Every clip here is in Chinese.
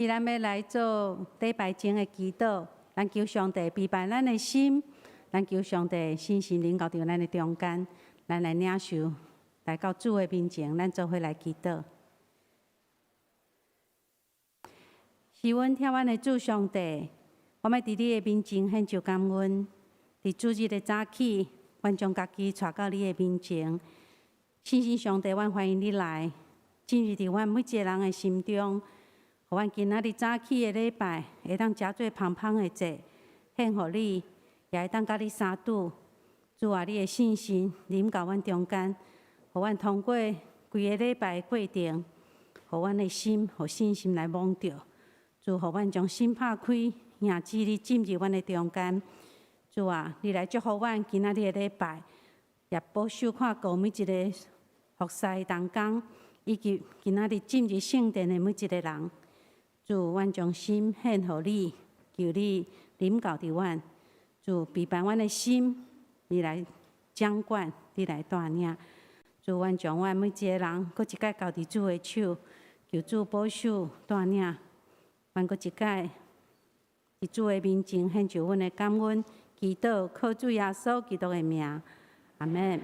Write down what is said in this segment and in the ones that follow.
伊咱要来做礼拜前的祈祷，咱求上帝陪伴咱的心，咱求上帝信心领导在咱的中间，咱来领受，来到主的面前，咱做伙来祈祷。是阮听阮的主上帝，我要伫你的面前献上感恩。伫主日的早起，阮将家己带到你的面前，信心上帝，阮欢迎你来，进入伫阮每一个人的心中，互阮今仔日早起的礼拜会当诚做芳芳的祭，献互你，也会当甲你相拄。主啊，你的信心临到阮中间，互阮通过规个礼拜的过程，互阮的心、互信心来摸着。主，互阮将心拍开，让旨你进入阮的中间。主啊，你来祝福阮今仔日的礼拜，也保守看顾每一个服侍同工，以及今仔日进入圣殿的每一个人。主，阮将心献互你，求你临到伫阮。主，陪伴阮的心，你来掌管，你来带领。主，阮将阮每一个人，搁一摆交伫主的手，求主保守带领。阮搁一摆伫主的面前献上阮的感恩。祈祷靠主耶稣基督的名，阿门。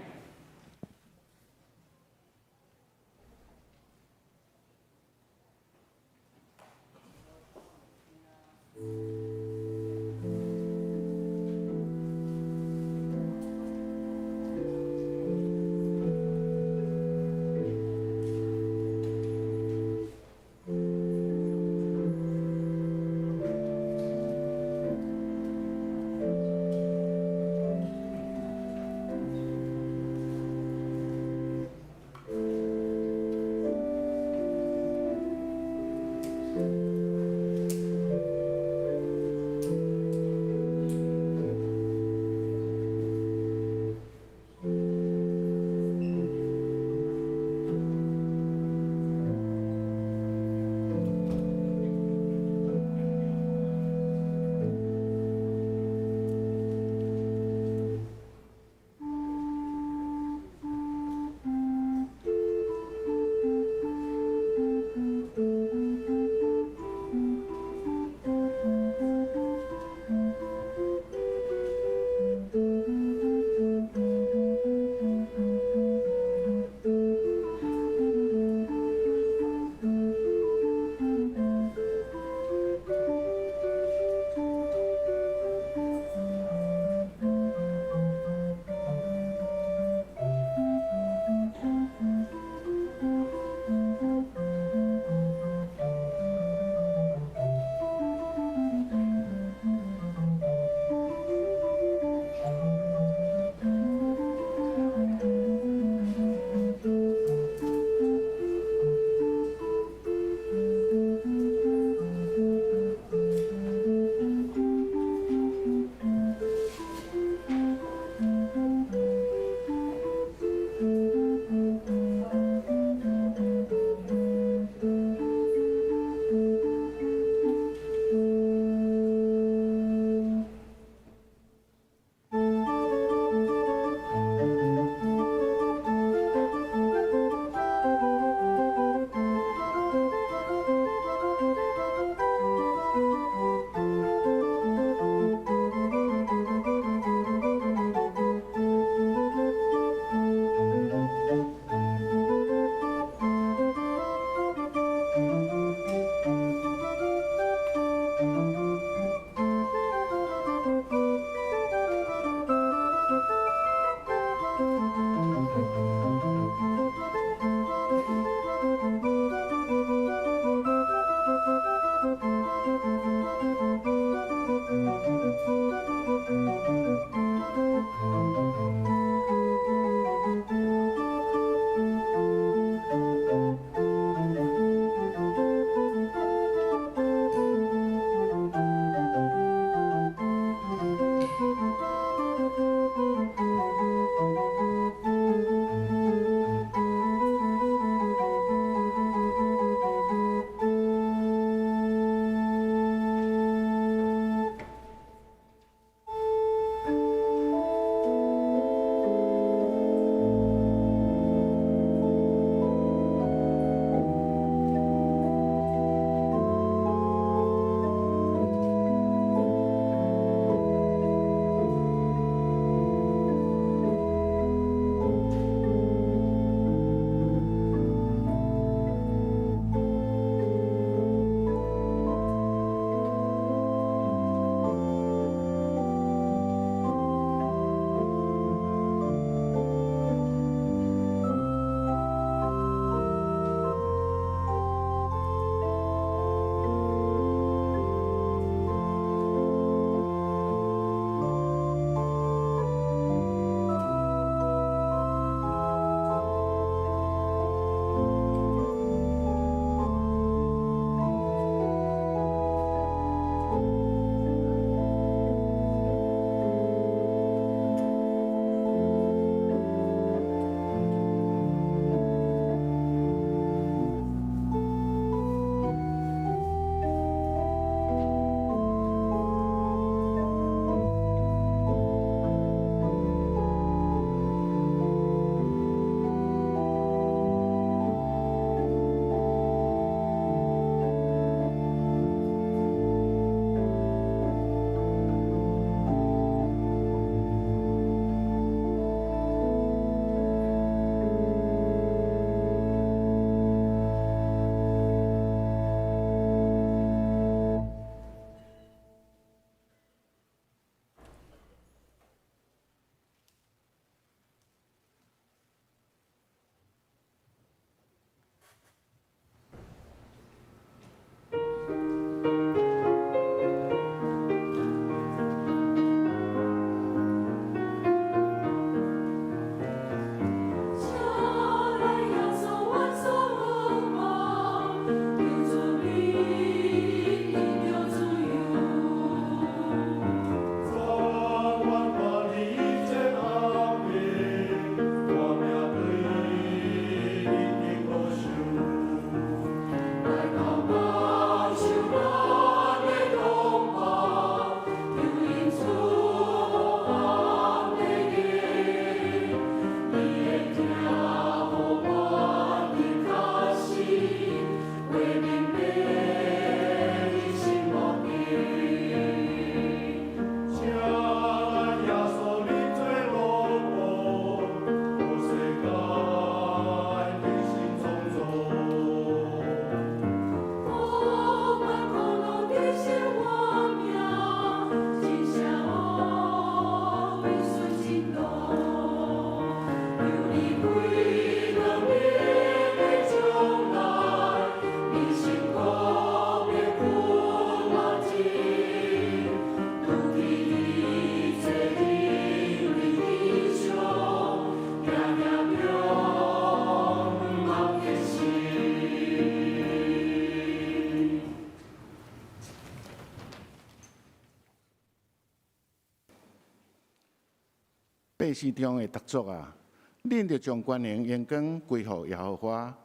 帝示中的特作啊，恁着将权能荣光归乎耶和华，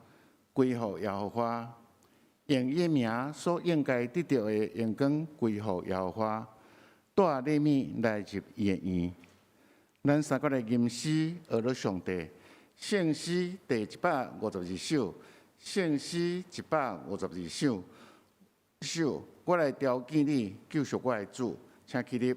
归乎耶和华，用伊名所应该得到的荣光归乎耶和华，带利米来入伊的院。咱三个来吟诗学了上帝，圣诗第152首，圣诗152首，我来调见你，救赎我的主，请起立。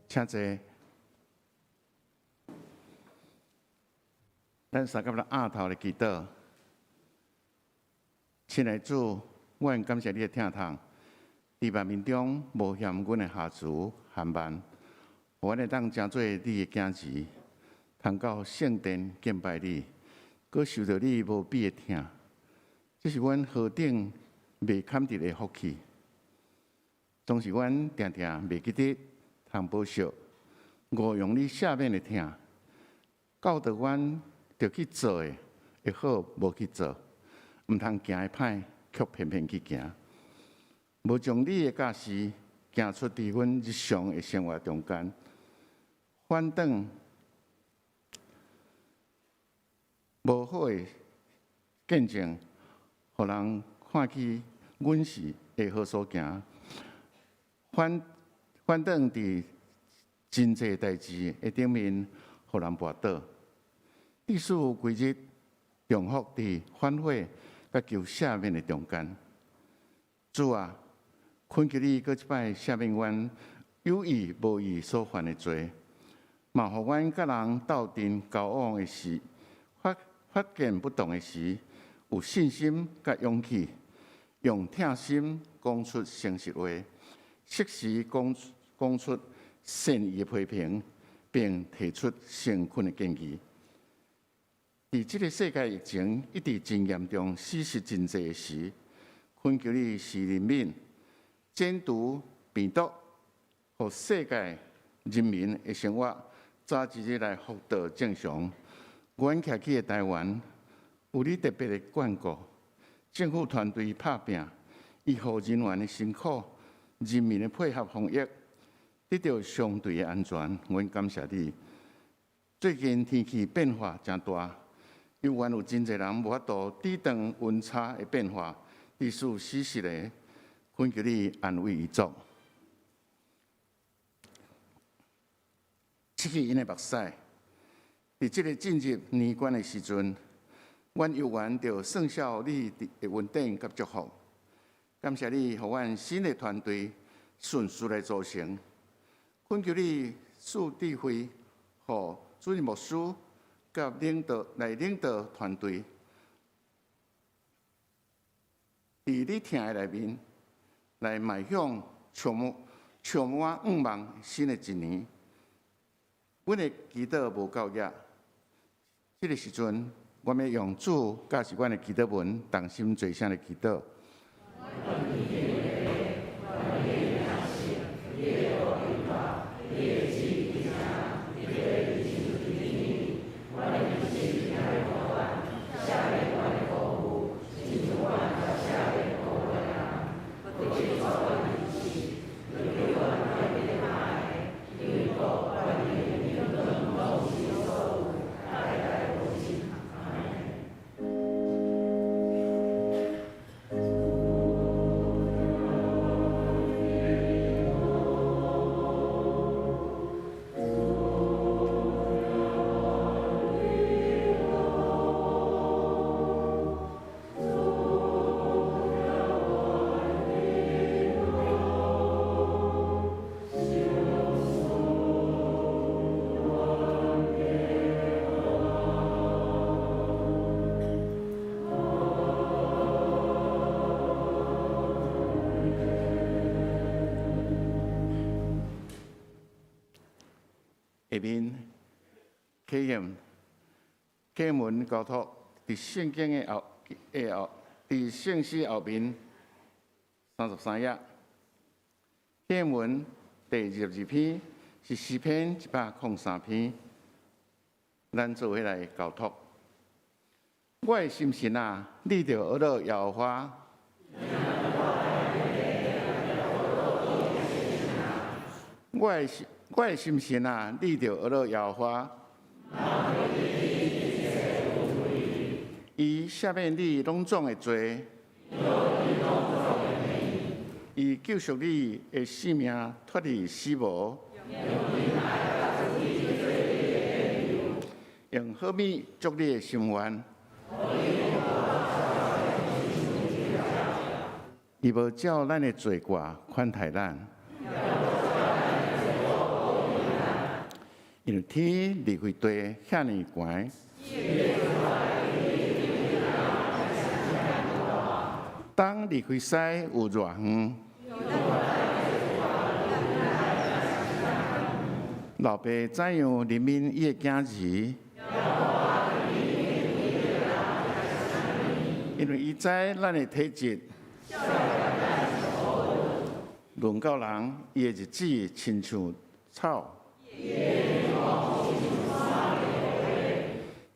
请坐。咱三甲了额头的祈祷，亲爱的主，我很感谢你的听筒，伫万民中无嫌阮的下厨含慢，我会当成做你的囝儿，通到圣殿敬拜你，阁受到你无比的疼，这是阮何等未堪得的福气。总是阮常常袂记得通保守，误用你赦免的疼，到着阮着去做的，会好无去做，毋通行的歹，却偏偏去行，无将你的假事行出伫阮日常的生活中间，反倒无好的见证，互人看起阮是会好所行，反倒伫真济代志的顶面，互人绊倒。历史规日重复伫反悔甲求赦免的中间。主啊，恳求你搁一摆赦免阮有意无意所犯的罪，嘛互阮甲人斗阵交往的时，发现不同的时，有信心甲勇气，用疼心讲出诚实话，适时讲出善意的批评，并提出诚恳的建议。伫即个世界疫情一直真严重、死实真济时，恳求你是人民监督病毒，互世界人民的生活早一日来复到正常。阮徛起的台湾有你特别的眷顾，政府团队拍拼，医护人员的辛苦，人民的配合防疫，得到相对的安全。阮感谢你。最近天气变化真大。因为有真侪人无法度抵挡温差的变化，历史事实的，恳求你安慰伊族。失去因的目屎，伫即个进入年关的时阵，阮犹原着算效你的稳定甲祝福。感谢你，互阮新的团队顺序来组成，恳求你赐智慧，互主任牧师。甲领导团队，伫你听的内面，来迈向充满愿望新的一年。阮的祈祷无够野，这个时阵，我们用主教是阮的祈祷文，同心做声的祈祷。下面启文交托伫圣经的后，伫圣诗后面33页。启文第22篇是诗篇103篇，咱做伙来交托。我的心神啊，你着学了耶和华。我的心神啊，你着学了耶和华。伊赦免你拢总的罪，伊救赎你的性命脱离死亡，用好米祝你的心愿。伊无照咱的罪过款待咱。因为天离开地遐尼悬，当离开西有偌远，老爸怎样怜悯伊的囝儿？因为伊知咱的体质，论到人，伊的日子亲像草。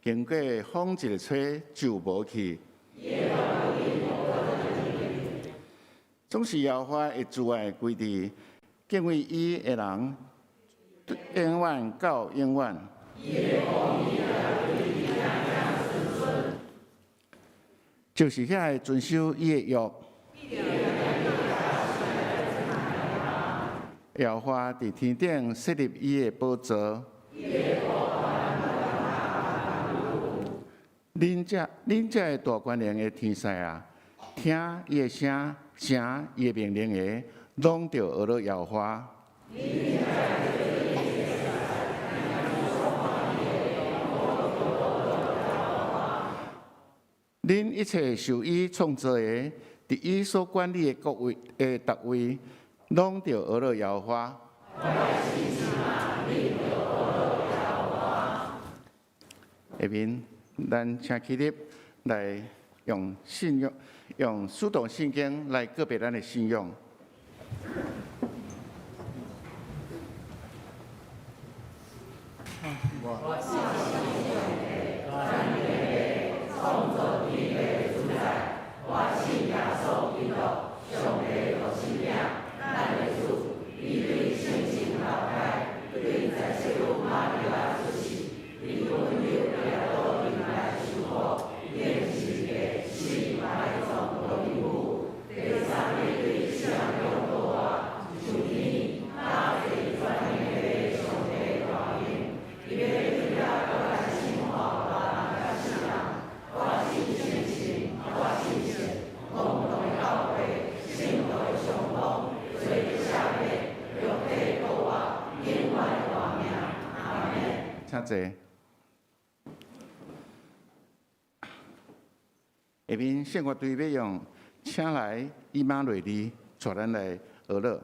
经过风一吹就无去。总是耶和华的慈爱归伫敬畏伊的人，永远到永远。就是遐会遵守伊的约。耶和华伫天顶设立伊的宝座。恁这的大官人的天使啊，听伊的声，听伊的命令的，拢着学了耶和华。恁一切受伊创造的，伫伊所管理的各位的特位，拢着学了耶和华。下面，咱请起立来用信仰，用使徒圣经来告别咱的信仰。请坐。下面圣乐队要用请来以马内利带咱来学乐。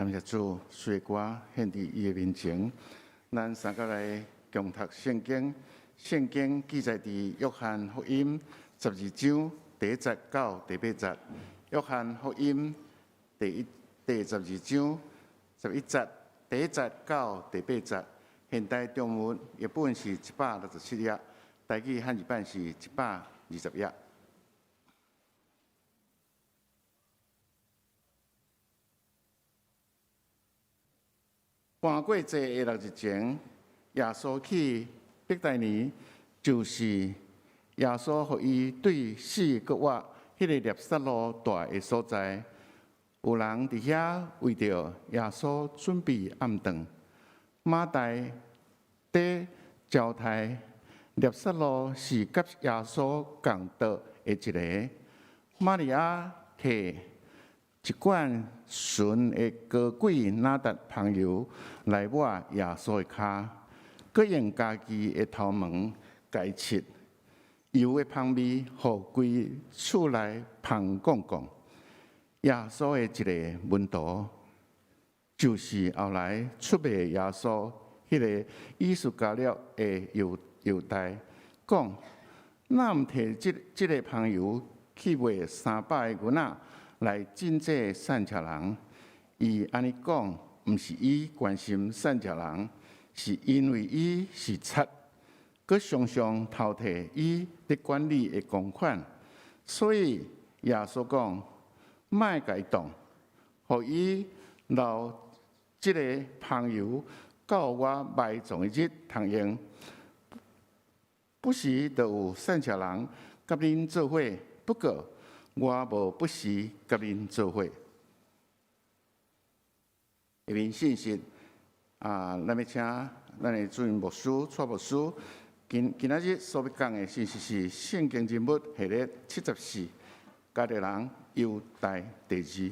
感谢主，随歌献伫伊的面前。咱三个来共读圣经。圣经记载伫约翰福音12章第1节到第8节。约翰福音第12章11节第1节到第8节。现代中文译本是167页，台语汉语版是120页。搬过节的6日前，耶稣去伯大尼，就是耶稣互伊对4个月迄个列撒罗住的所在。有人伫遐为着耶稣准备暗顿。马大伫招待列撒罗是甲耶稣共道的一个。玛利亚摕一罐纯的高贵哪达香油来抹耶稣的骹，佮用家己的头毛改切，油的香味，互规厝内香滚滚。耶稣的一个门徒，就是后来出卖耶稣迄个以斯加略的犹大，讲：咱毋摕即个香油去卖300个银仔来进这善荞人。伊安尼讲，毋是伊关心善荞人，是因为伊是贼，佮常常偷摕伊伫管理的公款。所以耶稣讲，莫甲伊动，互伊留即个香油到我埋葬的日通用。不时就有善荞人甲恁做伙，不过我无不时甲恁做伙。下面信息咱要请咱的主任牧师、蔡牧师，今仔日所要讲的信息是圣经人物系列74，加利人犹大第2。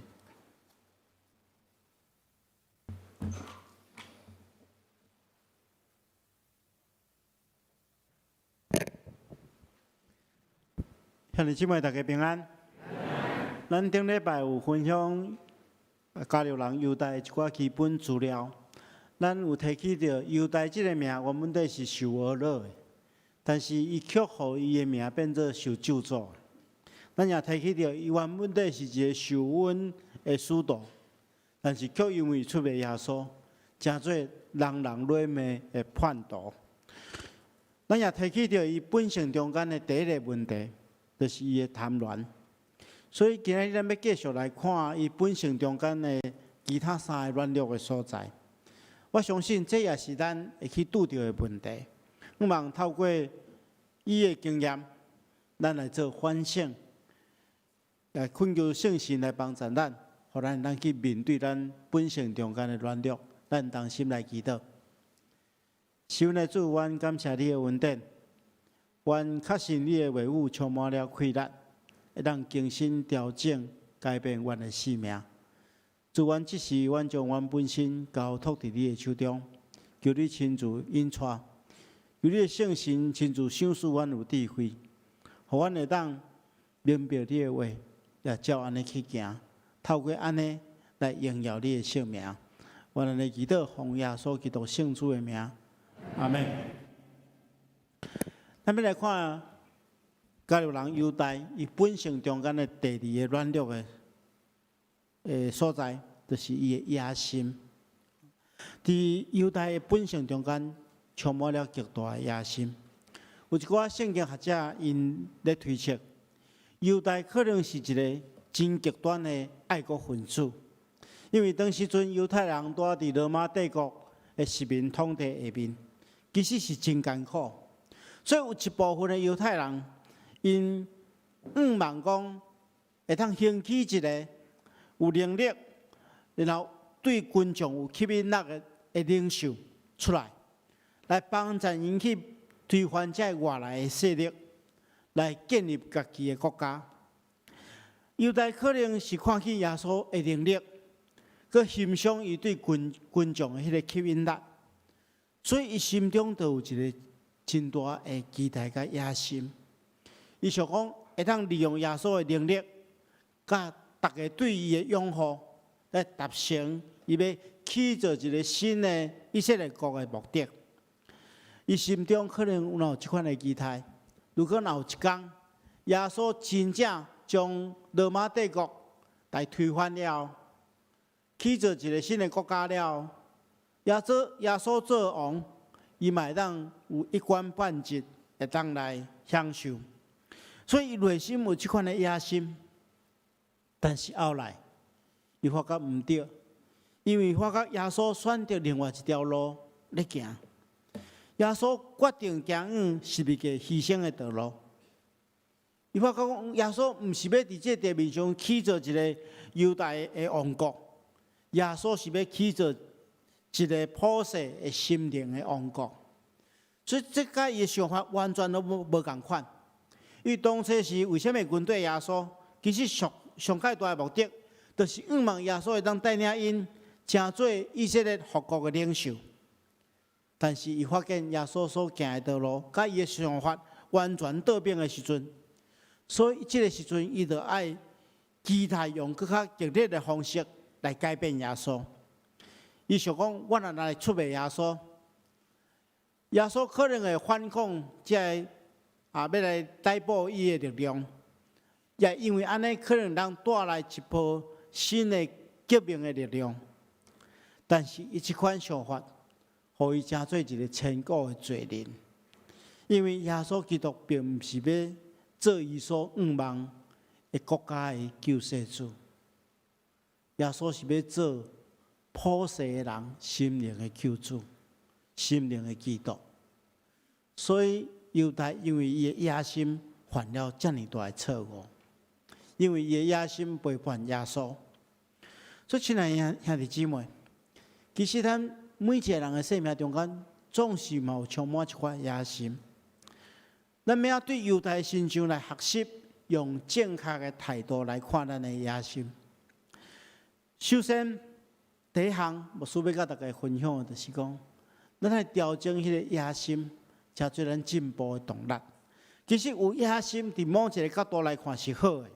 兄弟姊妹，大家平安。咱顶礼拜有分享加利人犹大一寡基本资料。咱有提起到犹大这个名，原本是受而乐的，但是伊却互伊的名变做受咒诅。咱也提起到伊原本是一个受恩的使徒，但是却因为出卖耶稣，成做人人落骂的叛徒。咱也提起到伊本性中间的第一个问题。就是伊的贪婪，所以今日咱要继续来看伊本性中间的其他3个软弱的所在。我相信这也是咱会去拄到的问题。希望透过伊的经验，咱来做反省，来恳求圣神来帮助咱，互咱去面对咱本性中间的软弱，咱同心来祈祷。求呢主，阮感谢你的恩典。愿确信你的话语充满了气力，会当更新调整、改变阮的生命。主，阮即时，阮将阮本身交托伫你的手中，求你亲自引带，求你的圣神亲自赏赐阮有智慧，互阮会当明白你的话，也照安尼去行，透过安尼来荣耀你的圣名。阮安尼祈祷，奉耶稣基督圣主的名，阿门。咱要来看加利人犹大，伊本性中间的第2个软弱的所在，就是伊的野心。伫犹大的本性中间充满了极大的野心。有一寡圣经学者因咧推测，犹大可能是一个真极端的爱国分子，因为当时阵犹太人住伫罗马帝国的殖民统治下面，其实是真艰苦。所以有一部分的犹太人，因望讲会通兴起一个有能力，然后对群众有吸引力的领袖出来，来帮助因去推翻这外来的势力，来建立家己的国家。犹大可能是看起耶稣的能力，佮欣赏伊对群众的迄个吸引力，所以伊心中就有一个真大的期待甲野心，伊想讲会当利用耶稣的能力，甲大家对伊的拥护，来达成伊要起造一个新的以色列国的目的。伊心中可能有即款的期待。如果有一天，耶稣真正将罗马帝国来推翻了，起造一个新的国家了，耶稣做王，伊嘛会当有一官半职，会当来享受。所以伊内心有即款的野心，但是后来伊发觉毋对，因为发觉耶稣选择另外一条路咧行。耶稣决定行十字架牺牲的道路。伊发觉讲，耶稣毋是要伫这地面上起造一个犹大的王国，耶稣是要起造一个普世的心灵的王国。所以这甲伊的想法完全都无共款。因为当初是为什么军队耶稣？其实上介大的目的，就是仰望耶稣会当带领因成做以色列复国的领袖。但是伊发现耶稣所行的道路，甲伊的想法完全倒变的时阵，所以这个时阵，伊就爱期待用更较激烈的方式来改变耶稣。伊想讲，我若来出卖耶稣，耶稣可能会反抗这要来逮捕伊的力量，也因为安尼可能能带来一波新的革命的力量。但是伊这款想法，互伊成做一个千古的罪人，因为耶稣基督并毋是要做伊所仰望的国家的救世主，耶稣是要做普世的人心灵的救主、心灵的基督。所以犹大因为伊的野心犯了这么大的错误，因为伊的野心背叛耶稣。所以亲爱的兄弟姊妹，其实咱每一个人的生命中间，总是有充满一块野心。咱要对犹大身上来学习，用正确的态度来看咱的野心。首先，第一项，牧师要甲大家分享的就是讲，咱来调整迄个野心，才做咱进步的动力。其实有野心，伫某一个角度来看是好的，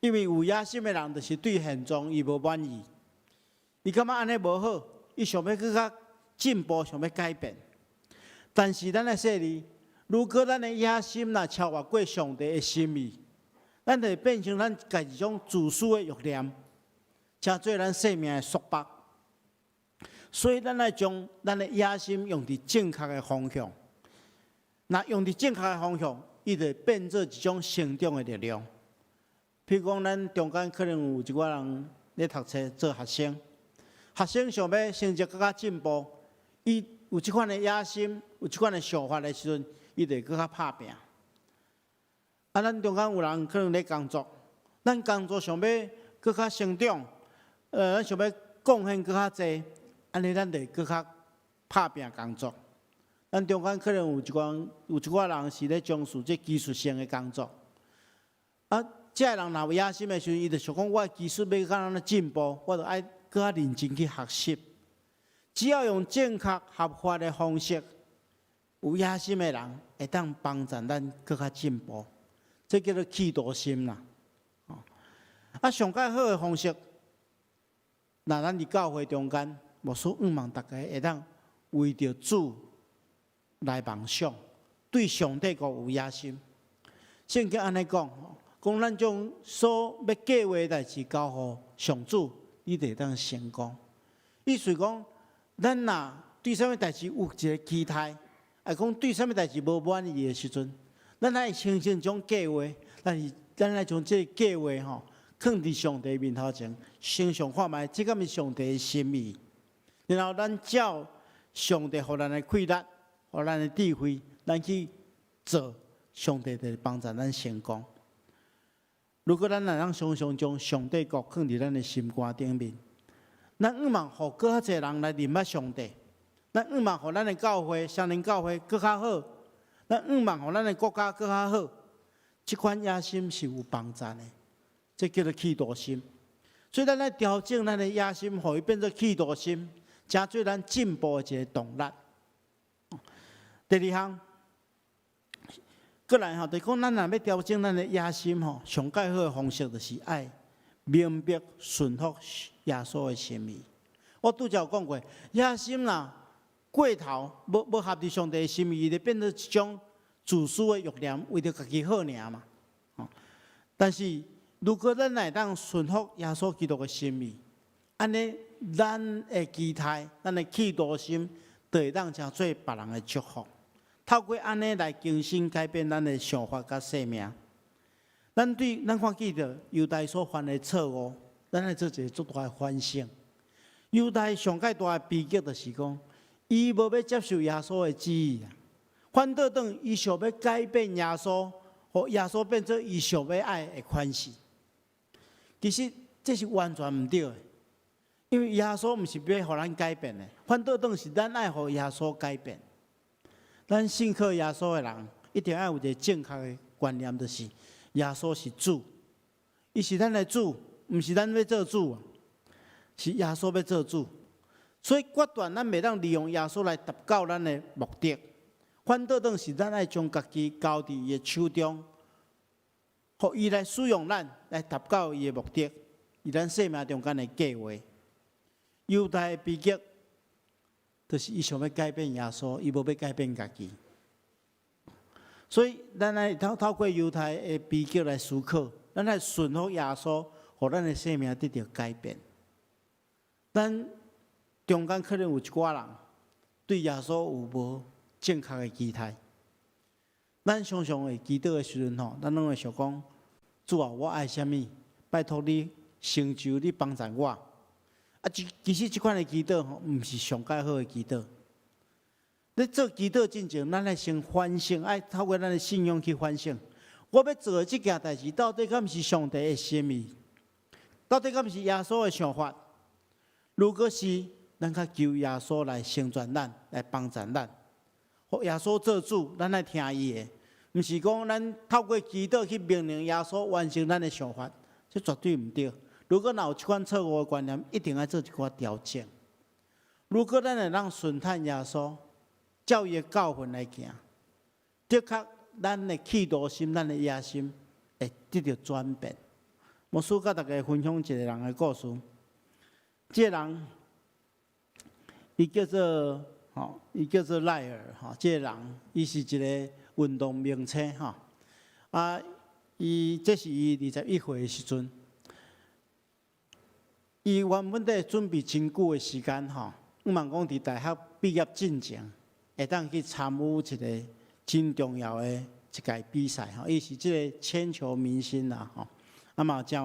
因为有野心的人，就是对现状伊无满意，伊感觉安尼无好。伊想要更较进步，想要改变，但是咱来说哩，如果咱的野心若超越过上帝的心意，咱就会变成咱家一种自私的欲念，成做咱生命的束缚。所以咱来将咱的野心用伫正确的方向，若用伫正确的方向，伊就变做一种成长的力量。譬如讲，咱中间可能有一寡人咧读册做学生。学生想要成绩更加进步，伊有这款的野心，有这款的想法的时阵，伊就更加拍拼。咱中间有人可能咧工作，咱工作想要更加成长，咱想要贡献更加多，安尼咱就更加拍拼工作。咱中间可能有一寡人是咧从事这技术性的工作，这人若有野心的时阵，伊就想讲，我的技术要较安怎进步，我就爱更加认真去学习。只要用正确合法的方式，有野心的人会当帮助咱更加进步，这叫做企图心啦。上较好的方式，那咱伫教会中间，牧师仰望大家会当为着主来梦想，对上帝国有野心。圣经安尼讲，讲咱将所要计划的代志交互上主。伊就会当成功。意思讲，咱若对啥物代志有一个期待，讲对啥物代志无满意的时阵，咱来形成一种计划，但是咱来将这个计划放伫上帝面头前，先想看卖，这敢是上帝的心意。然后咱照上帝互咱的气力，互咱的智慧，咱去做，上帝就帮助咱成功。如果咱若能常常将上帝国放伫咱的心肝顶面，咱仰望互更较侪人来认捌上帝，咱仰望互咱的教会、双灵教会更较好，咱仰望互咱的国家更较好，这款野心是有帮助的，这叫做企图心。所以咱来调整咱的野心，互伊变做企图心，成做咱进步的一个动力。第二项。过来就是讲，咱若要调整咱的野心上介好的方式就是爱明白顺服耶稣的心意。我拄则有讲过，野心啦过头，要合乎上帝的心意，伊就变成一种自私的欲念，为着家己好尔嘛。但是如果咱来当顺服耶稣基督的心意，安尼咱的期待、咱的企图心，就会当成做别人的祝福。透过安尼来更新改变咱的想法甲生命。咱看见着犹大所犯的错误，咱来做一个足大的反省。犹大上界大的悲剧就是讲，伊无要接受耶稣的旨意啊，反倒等伊想要改变耶稣，互耶稣变做伊想要爱的款式。其实这是完全唔对的，因为耶稣唔是要互咱改变的，反倒等是咱爱互耶稣改变。咱信靠耶稣的人，一定要有一个正确的观念，就是耶稣是主，伊是咱的主，唔是咱要做主啊，是耶稣要做主。所以决断咱袂当利用耶稣来达到咱的目的，反倒等是咱爱将家己交伫伊的手中，互伊来使用咱来达到伊的目的，以咱生命中间的计划。犹大的悲剧，就是伊想要改变耶稣，伊无要改变家己。所以，咱来透过犹太的悲剧来思考，咱来顺服耶稣，互咱的生命得到改变。咱中间可能有一寡人对耶稣有无正确的期待。咱常常会祈祷的时阵吼，咱拢会想讲：主啊，我爱什么？拜托你成就，你帮助我。啊，其实这款的祈祷吼，唔是上介好的祈祷。在做祈祷之前，咱来先反省，爱透过咱的信仰去反省。我要做的这件代志，到底敢毋是上帝的心意？到底敢毋是耶稣的想法？如果是，咱较求耶稣来成全咱，来帮助咱，互耶稣做主，咱来听伊的，毋是讲咱透过祈祷去命令耶稣完成咱的想法，这绝对毋对。如果若有这款错误的观念，一定要做一寡调整。如果咱会让顺探耶稣，照伊的教训来行，的确咱的企图心、咱的野心会得到转变。牧师甲大家分享一个人的故事。这个人，伊叫做赖尔哈。这个人，伊是一个运动名车哈。啊，这是伊21岁的时阵，伊原本在准备真久的时间哈，毋茫讲伫大学毕业进前，会当去参与一个真重要的一届比赛哈。伊是这个铅球明星啦哈，啊嘛真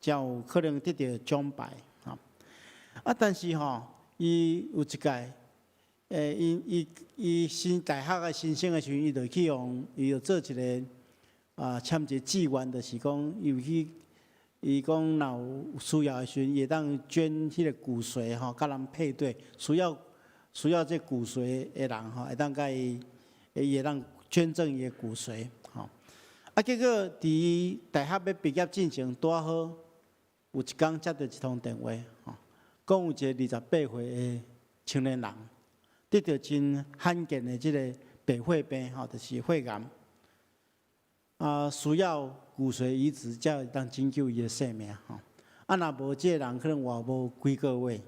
有可能得到奖牌哈。啊，但是吼，伊有一届，伊新大学的新生的时阵，伊就去伊就做一个签一个志愿，就是讲伊讲若有需要的时阵，会当捐迄个骨髓吼，甲人配对，需要这骨髓的人吼，会当甲伊会当捐赠伊的骨髓吼。啊，结果伫大学要毕业进前，拄好有一天接到一通电话吼。讲有一个28岁的青年人，得到真罕见的这个白血病，吼，就是肺癌，需要骨髓移植，才会当拯救伊的生命，吼。啊，若无这个人可能活无几个月，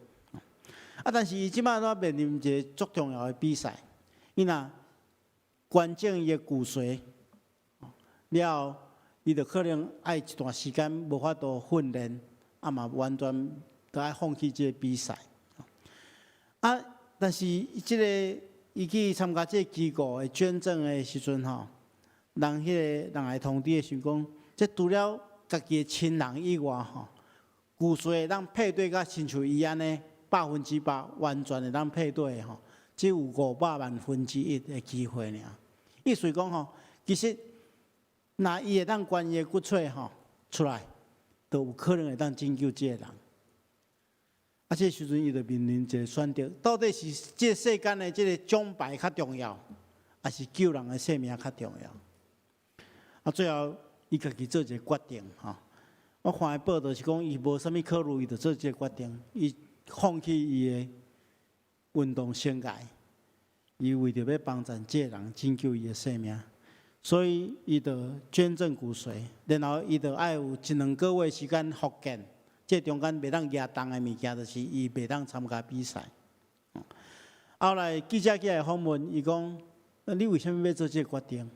但是伊即摆都面临一个足重要的比赛，伊若捐赠伊的骨髓，了，伊就可能爱一段时间无法度训练，啊嘛完全。都爱放弃这个比赛，但是伊去参加这个机构的捐赠的时阵吼，人来通知的时讲，这除了家己的亲人以外吼，骨髓会当配对甲亲像伊安尼100%完全会当配对的吼，只有500万分之1的机会尔。意思讲吼，其实若伊会当捐伊的骨髓吼出来，都有可能会当拯救这个人。这时阵伊就面临一个选择，到底是这世间的这个奖牌较重要，还是救人的生命较重要？最后伊家己做一个决定哈。我看的报道是讲，伊无啥物考虑，伊就做这个决定，伊放弃伊的运动生涯，伊为着要帮助这个人拯救伊的生命，所以伊就捐赠骨髓，然后伊就爱有1-2个月时间复健。这中间袂当举重的物件，就是伊袂当参加比赛。后来记者去来访问，伊讲：你为什么要做这个决定？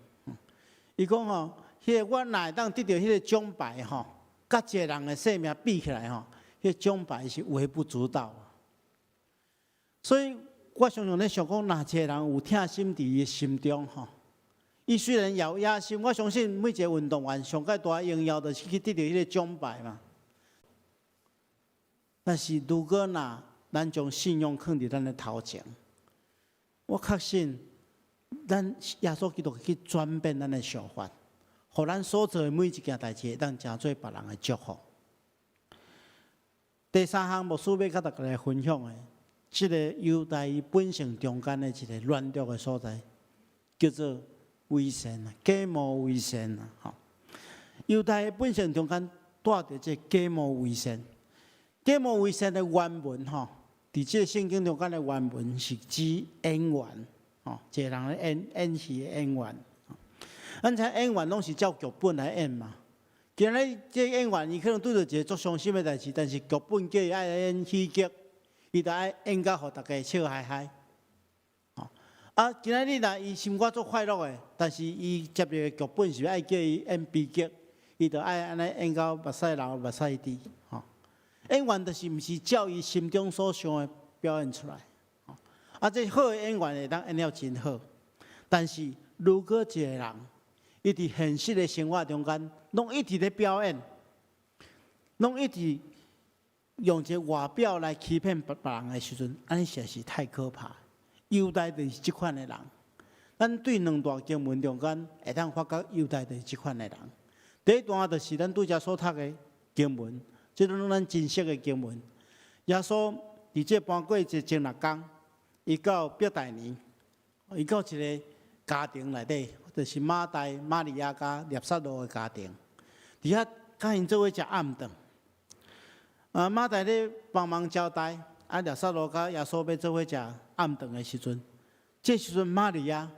伊讲吼，迄个我哪会当得到迄个奖牌吼，甲一个人的性命比起来吼，迄个奖牌是微不足道。所以我常常咧想讲，哪一个人有疼心伫伊心中吼，伊虽然有野心，我相信每一个运动员上介大荣耀就是去得到迄个奖牌嘛。但是如果咱将信用放伫咱的头前，我确信，咱耶稣基督去转变咱的想法，互咱所做的每一件代志，当成做别人的祝福。第三项牧师要甲大家来分享的，这个犹太本性中间的一个软弱的所在，叫做危险啊，假冒危险啊！吼，犹太本性中间带着这假冒危险，假冒危险的原文吼。伫这圣经中间的原文是指演员，吼，一个人咧演戏的演员。咱知演员拢是照剧本来演嘛。今日这演员伊可能拄到一个足伤心的代志，但是剧本叫伊爱演喜剧，伊就爱演到互大家笑嗨嗨。吼，今日若伊心肝足快乐的，但是伊接着剧本是爱叫伊演悲剧，伊就爱安尼演到目屎流目屎滴。演员就是毋是照伊心中所想的表演出来，这好的演员会当演了真好。但是如果一个人，伊伫现实的生活中间，拢一直咧表演，拢一直用一个外表来欺骗别人的时阵，安尼实在是太可怕。犹太就是即款的人，咱对两段经文中间会当发觉犹太就是即款的人。第一段就是咱拄则所读的经文。这拢咱真实的经文。耶稣伫这搬过一前6天，伊到伯大尼，伊到一个家庭内底，就是马大、玛利亚甲列撒罗的家庭。伫遐甲因做伙食暗顿。马大咧帮忙招待，列撒罗甲耶稣要做伙食暗顿的时阵，这时阵玛利亚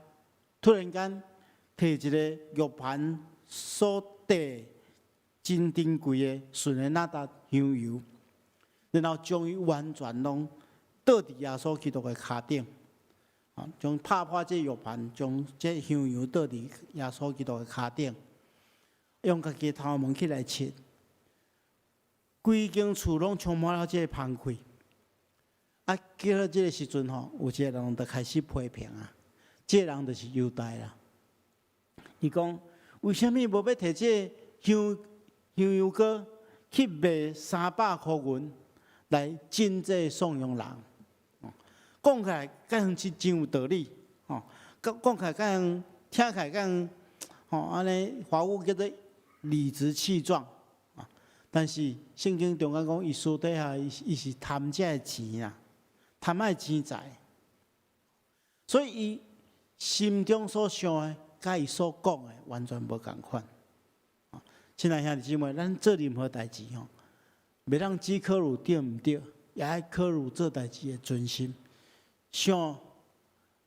突然间摕一个玉盘所底。真珍贵的纯的那达香油，然后将伊完全拢倒伫耶稣基督的脚顶，将拍破这玉盘，将这香油倒伫耶稣基督的脚顶，用家己头毛起来切，规间厝拢充满了这个香气。叫到这个时阵吼，有一个人就开始批评这个人就是犹太啦。伊讲为什么无要摕这香油膏去卖300块银来进这送养人？讲起来，敢像是真有道理。讲起来，敢像听起来，敢像安尼华语叫做理直气壮。但是圣经中间讲，伊私底下伊是贪这个钱啊，贪爱钱财，所以伊心中所想的，甲伊所讲的完全无共款。亲爱兄弟姊妹，咱做任何代志吼，袂当只考虑对毋对，也爱考虑做代志的尊心。像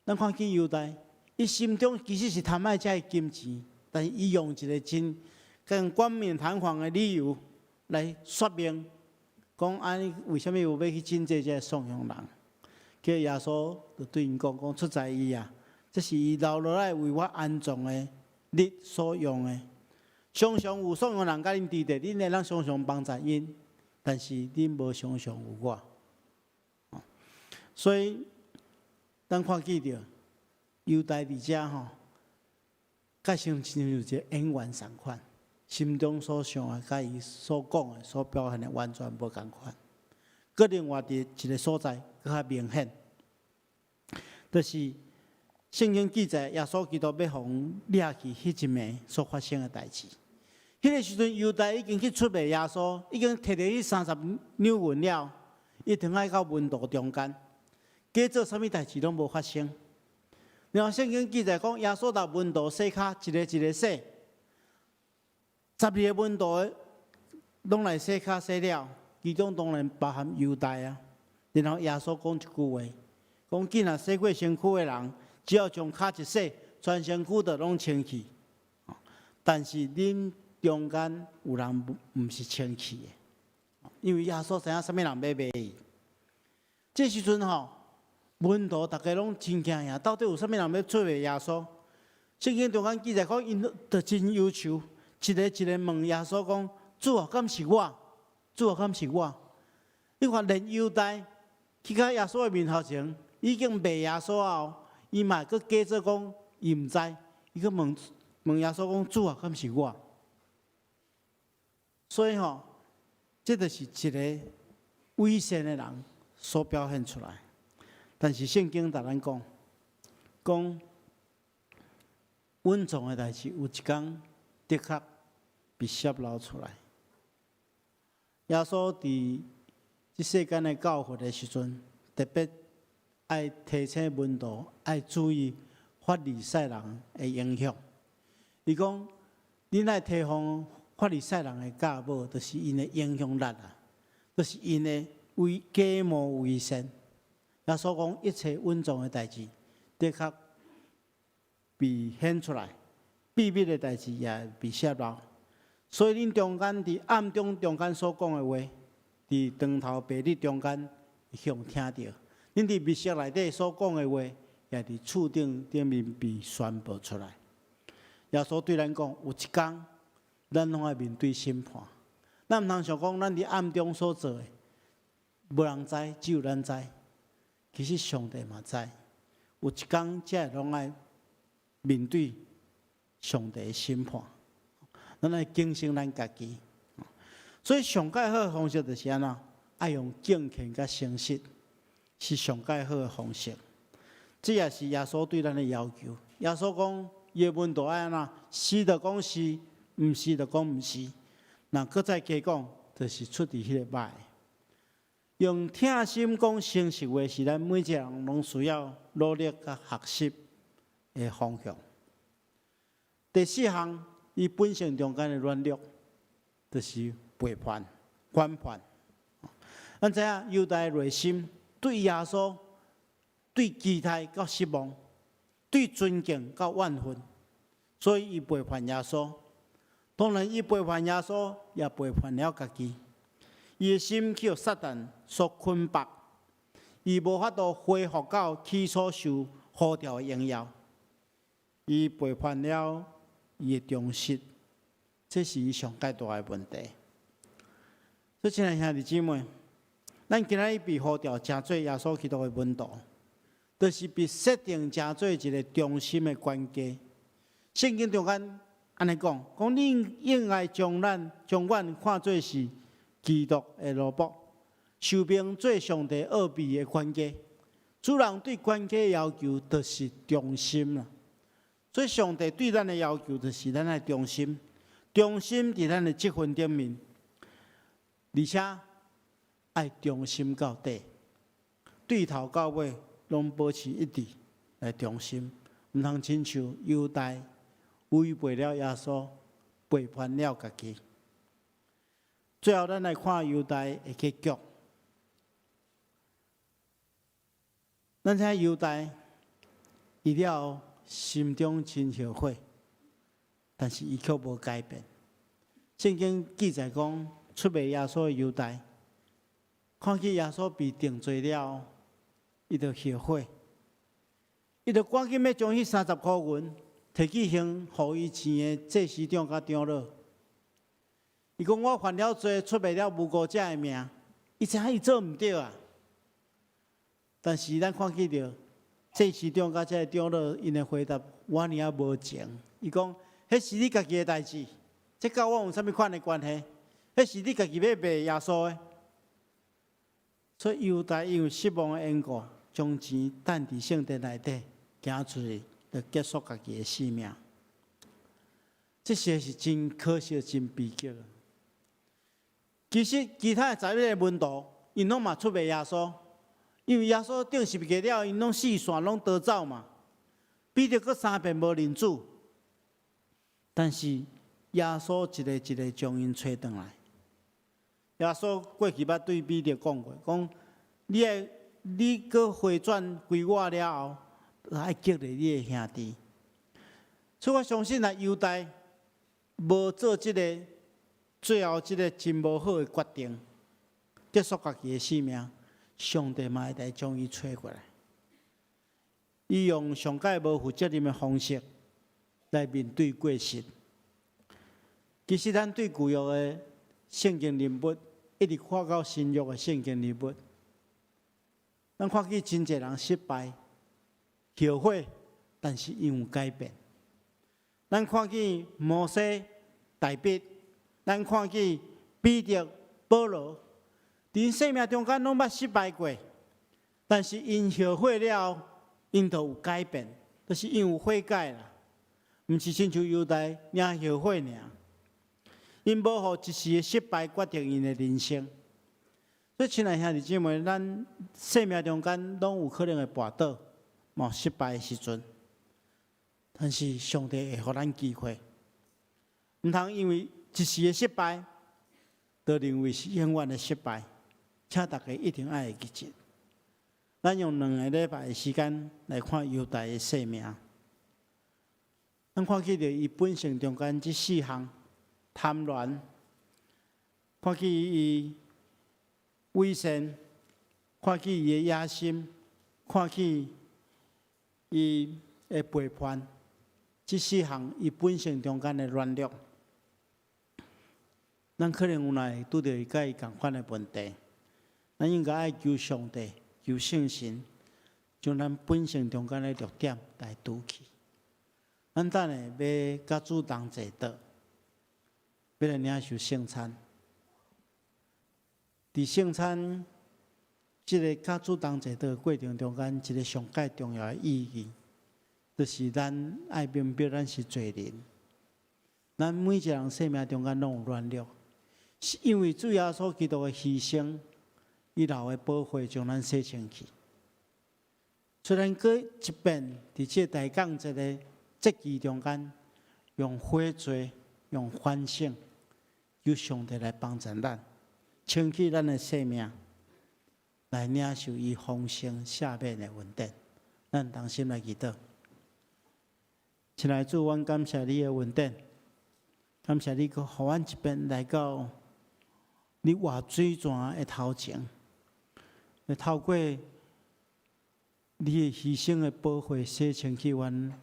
咱看见犹太，伊心中其实是贪爱这个金钱，但是伊用一个真更冠冕堂皇的理由来说明，讲安尼为什么有要去进这个送养人？叫耶稣就对因讲出在伊啊，这是伊留落来为我安葬的日所用的。常常有送养人甲恁伫地，恁会当常常帮助因，但是恁无常常有我。所以，咱看见着犹太伫遮吼，甲像亲像一个演员同款，心中所想的，甲伊所讲的、所表现的完全无共款。搁另外伫一个所在搁较明显，就是圣经记载耶稣基督要互掠去迄一暝所发生的代志。迄个时阵，犹太已经去出卖耶稣，已经摕到迄30两银了，伊停喺到门徒中间，假做啥物代志拢无发生。然后圣经记载讲，耶稣甲门徒洗骹，一个一个洗，12个门徒拢来洗骹洗了，其中当然包含犹太啊。然后耶稣讲一句话，讲既然洗过身躯的人，只要将骹一洗，全身躯就拢清气。但是恁中间有人毋是清气的，因为耶稣知影啥物人要卖伊。这时阵吼，门徒大家拢真惊呀，到底有啥物人要做卖耶稣？圣经中间记载讲，因就真忧愁，一个问耶稣讲：主啊，敢是我？主啊，敢是我？你看，连犹大去到耶稣的面头前，已经卖耶稣后，伊嘛佫假做讲伊毋知，伊佫问耶稣讲：主啊，敢是我？所以吼，这就是一个伪善的人所表现出来。但是圣经甲咱讲，稳重的代志有一天的确被泄露出来。耶稣伫这世间的教训的时阵，特别爱提醒门徒爱注意法利赛人的影响。伊讲，恁爱提防法利赛人的假冒，就是因的影响力啊，就是因的假冒伪善。耶稣讲，一切稳重的代志，的确被显出来，秘密的代志也被泄露。所以恁中间伫暗中所讲的话，伫长头白日中间向听到；恁伫密室内底所讲的话，也伫厝顶面被宣布出来。耶稣对咱讲，有一天，咱拢要面对审判。咱毋通想讲，咱伫暗中所做的，无人知，只有咱知。其实上帝嘛知，有一天，才会拢爱面对上帝的审判。咱来警醒咱家己。所以上介好的方式就是安怎，爱用敬虔甲诚实，是上介好的方式。这也是耶稣对咱的要求。耶稣讲，伊的门徒爱安怎，是就讲是，毋是就讲毋是。那搁再加讲，就是出伫迄个歹。用听心讲诚实话，是咱每一个人拢需要努力甲学习的方向。第四项，伊本性中间的软弱，就是背叛、反叛。咱知影犹大的内心对耶稣、对期待到失望，对尊敬到怨恨，所以伊背叛耶稣。当然，伊背叛耶稣，也背叛了家己。伊的心去互撒旦所捆绑，伊无法度恢复到起初受呼召的荣耀。伊背叛了伊的忠实，这是伊上介大的问题。所以，亲爱兄弟姊妹，咱今仔日被呼召成做耶稣基督的门徒，就是被设定成做一个忠心的关键。圣经中间安尼讲，恁应该将阮看作是基督的奴仆，受命做上帝奥秘的关键。主人对关键的要求，就是忠心啦。所以，上帝对咱的要求，就是咱的忠心。忠心伫咱的职分顶面，而且爱忠心到底，对头到尾拢保持一致来忠心，毋通亲像犹大违背了耶稣，背叛了家己。最后，咱来看犹大的结局。咱知犹大伊了后，心中真后悔，但是伊却无改变。圣经记载讲，出卖耶稣的犹大，看见耶稣被定罪了，伊就后悔，伊就赶紧要将迄30块银摕去还互伊钱的祭司长甲长老。伊讲我犯了罪，出卖了无辜者的命，伊知影伊做毋对啊。但是咱看见着祭司长甲这长老因的回答，我尔啊无情。伊讲，迄是你家己的代志，这甲我有啥物款的关系？迄是你家己要卖耶稣的。所以犹大因为失望的缘故，将钱等伫圣殿内底行出去，就结束家己的性命。这些是真可惜、真悲剧。其实其他的11个门徒，因拢嘛出卖耶稣，因为耶稣定十字架了，因拢四散拢逃走嘛。彼得阁3遍无认主，但是耶稣一个一个将因找回来。耶稣过去捌对彼得讲过，讲你阁回转归我了后，爱激励你的兄弟。所以我相信啊，犹大无做这个最后这个真无好的决定，结束家己的生命，上帝嘛会来将伊找过来。伊用上界无负责任的方式来面对过失。其实咱对旧约的圣经人物，一直看到新约的圣经人物，咱看见真侪人失败、后悔，但是因有改变。咱看见摩西、大卫，咱看见彼得、保罗，伫生命中间拢捌失败过，但是因后悔了，因就有改变，就是因有悔改啦，毋是亲像犹大领后悔尔。因无互一时的失败决定因的人生。所以，亲爱兄弟姊妹，咱生命中间拢有可能会跌倒、冒失败的时阵，但是上帝会互咱机会，毋通因为一时的失败，就认为是永远的失败。请大家一定爱记住，咱用2个礼拜的时间来看犹大的生命，咱看见着伊本性中间这4项。贪婪，看见伊危险，看见伊的野心，看见伊的背叛，这4项伊本性中间的软弱，咱可能有哪会拄到伊甲伊共款的问题，咱应该爱求上帝，求圣神，将咱本性中间的弱点来拄去。咱等下要甲主同坐倒。要来领受圣餐，伫圣餐即个甲主同坐倒过程中间，一个上界重要的意义，就是咱爱明白咱是罪人。咱每一个人生命中间拢有软弱，是因为主耶稣基督的牺牲，伊流的宝血将咱洗清去。虽然过一遍伫这大降节的节期中间，用悔罪、用反省。由上帝来帮助咱，清起咱的生命，来领受伊丰盛赦免的恩典。咱同心来祈祷。亲爱的主，阮感谢你的恩典，感谢你，互阮一边来到你活水泉的头前，来透过你的牺牲的宝血洗清去阮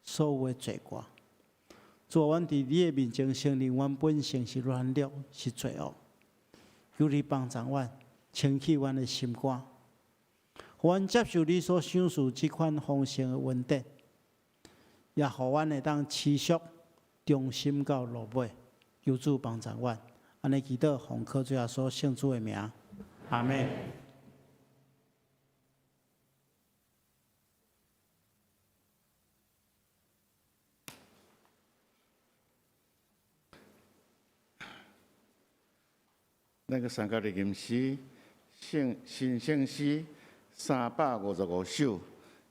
所有的罪过。主，阮伫你的面前承认，阮本性是软弱，是罪恶。求你帮助阮，清起阮的心肝，互阮接受你所享受这款丰盛的恩典，也互阮会当持续忠心到落尾。求主帮助阮，安尼祈祷，奉靠主耶稣圣主的名，阿门。那个三角的吟诗，新圣诗355首，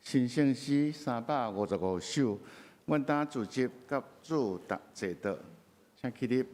新圣诗355首，阮当自接甲主同坐倒，请起立。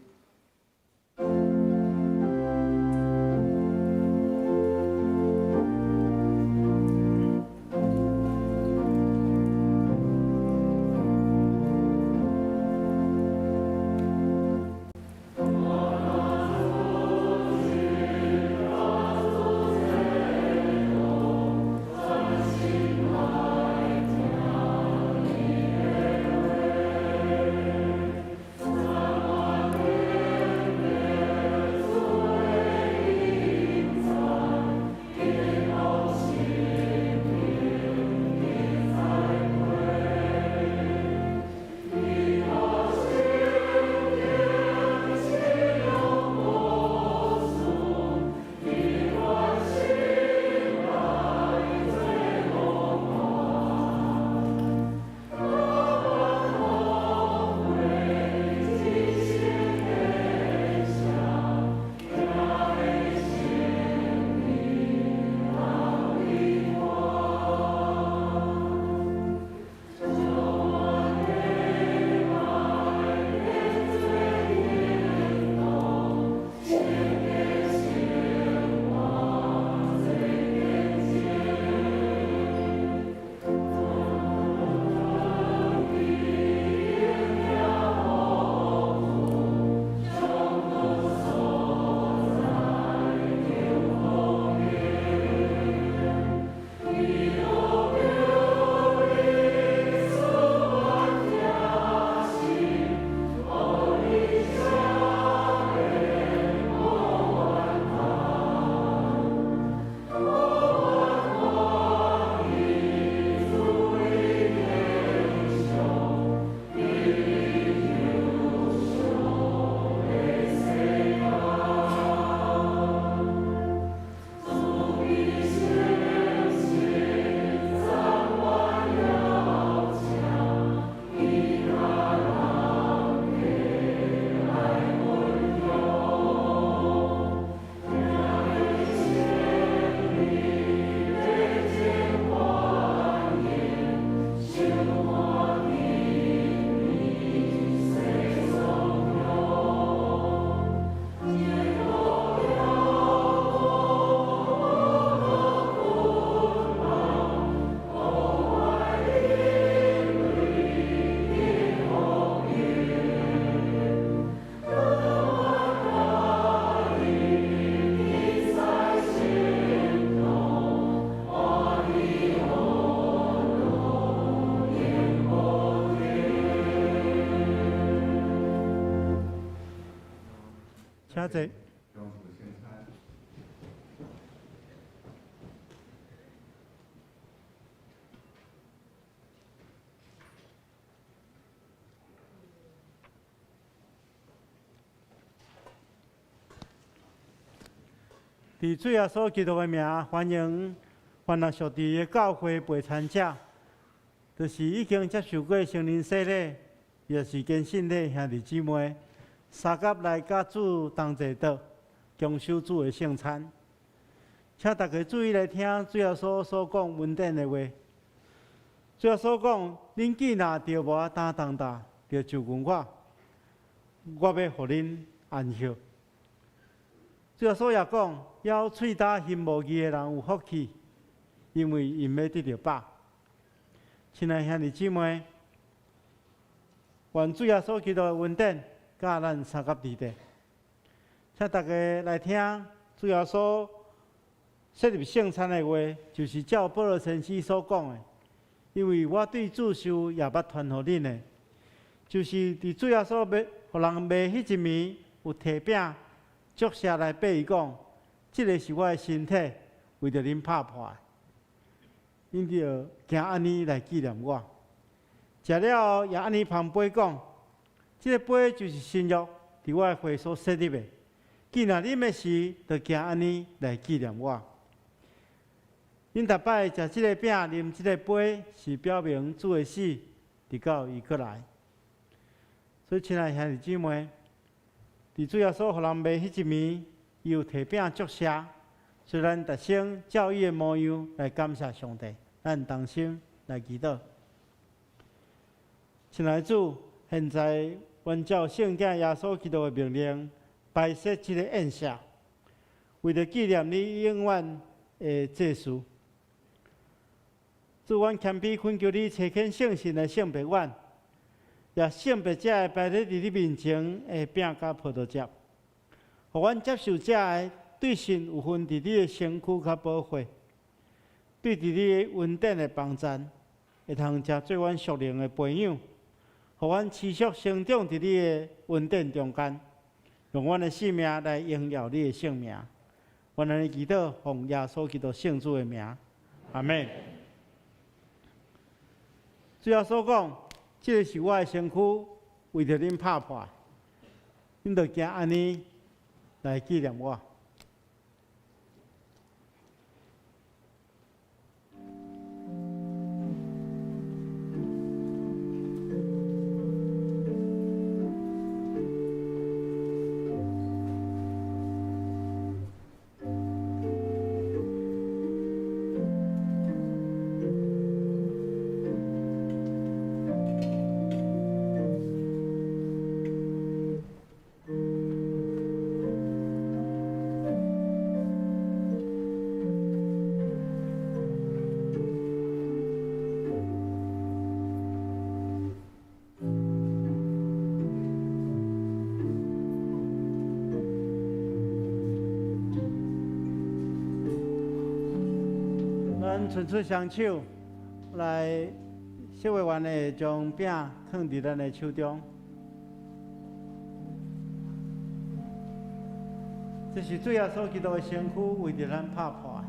请坐。伫主耶稣基督的名，欢迎凡那属地的教会陪参者，就是已经接受过圣灵洗礼，也是坚信的兄弟姊妹，三甲来甲主同齐道，共守主的圣餐。请大家注意来听主耶稣所讲稳定的话。主耶稣讲：恁既若着我担当大，着就问我，我要互恁安息。主耶稣也讲：要喙焦心无义的人有福气，因为因要得到饱。亲爱兄弟姊妹，愿主耶稣基督的恩典甲咱三甲伫地。请大家来听主耶稣设立圣餐的话，就是照保罗先生所讲的。因为我对主受也捌传互恁的，就是伫主耶稣要互人卖迄一暝，有摕饼。祝谢来对伊讲，这个是我的身体，为着恁拍破的。恁着行安尼来纪念我。食了后也安尼旁杯讲，这个杯就是新约，伫我的会所设立的。既然恁要时，就行安尼来纪念我。恁逐摆食这个饼、啉这个杯，是表明主的死，直到伊过来。所以，亲爱兄弟姊妹。伫主耶稣互人卖迄一暝，伊有摕饼祝谢，虽然逐生照伊的模样来感谢上帝，咱同心来祈祷。亲爱的主，现在按照圣经耶稣基督的命令，摆设这个宴席，为了纪念你永远的祭祀。主，阮谦卑恳求你垂听圣神的圣别阮。也圣别者摆咧伫你面前的饼甲葡萄汁，互阮接受者的对神有份伫你的身躯甲保护，对伫你的恩典的帮助，会通食做阮属灵的培养，互阮持续成长伫你的恩典中间，用阮的性命来荣耀你的圣名。阮安尼祈祷，奉耶稣基督圣主的名，阿门。主耶稣讲。这个是我的身躯，为着恁拍破，恁着行安尼来纪念我。咱伸出双手来，小委员会将饼放伫咱的手中。这是主耶稣基督的身躯，为着咱拍破的。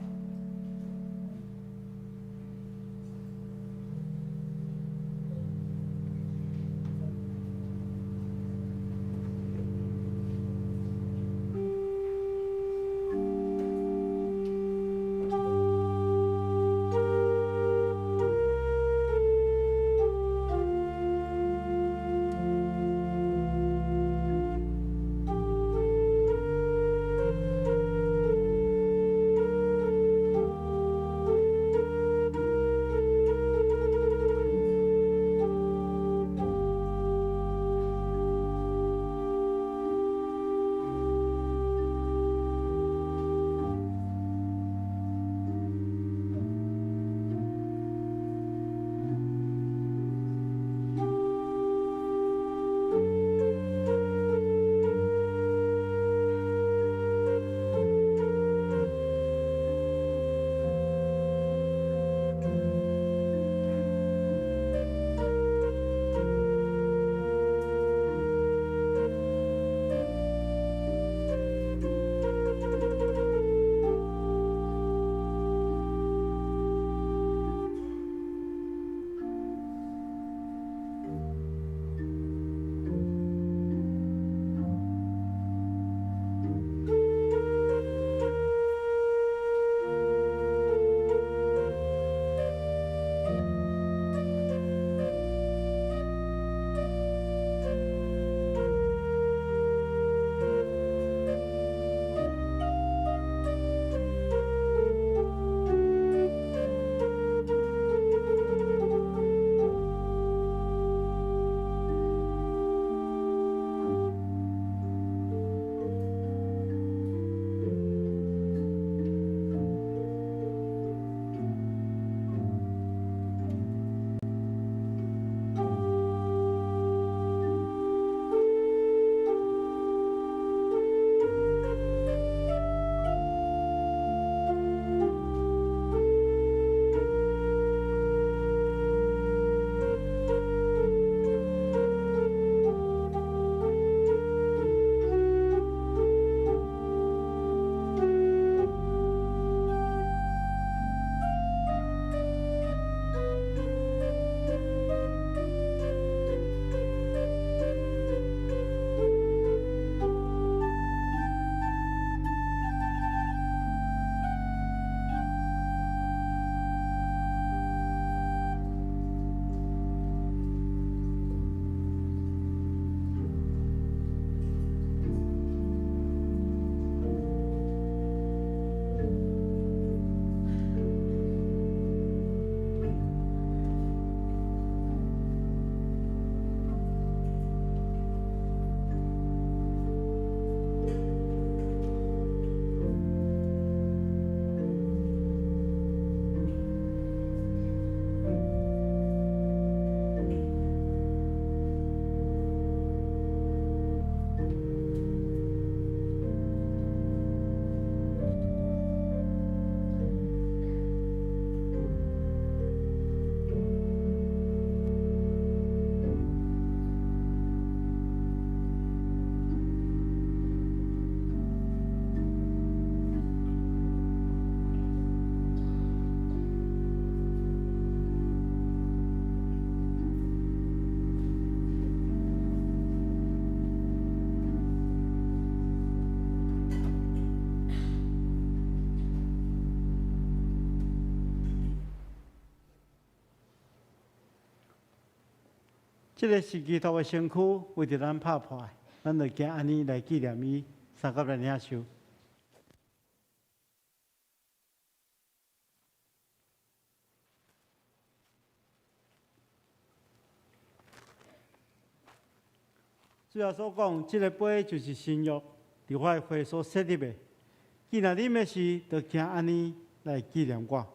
这个是基督的身躯为着咱拍破的，咱就行安尼来纪念伊，三甲来领受。主要所讲，这个杯就是新约，伫我的会所设立的。既然啉的是，就行安尼来纪念我。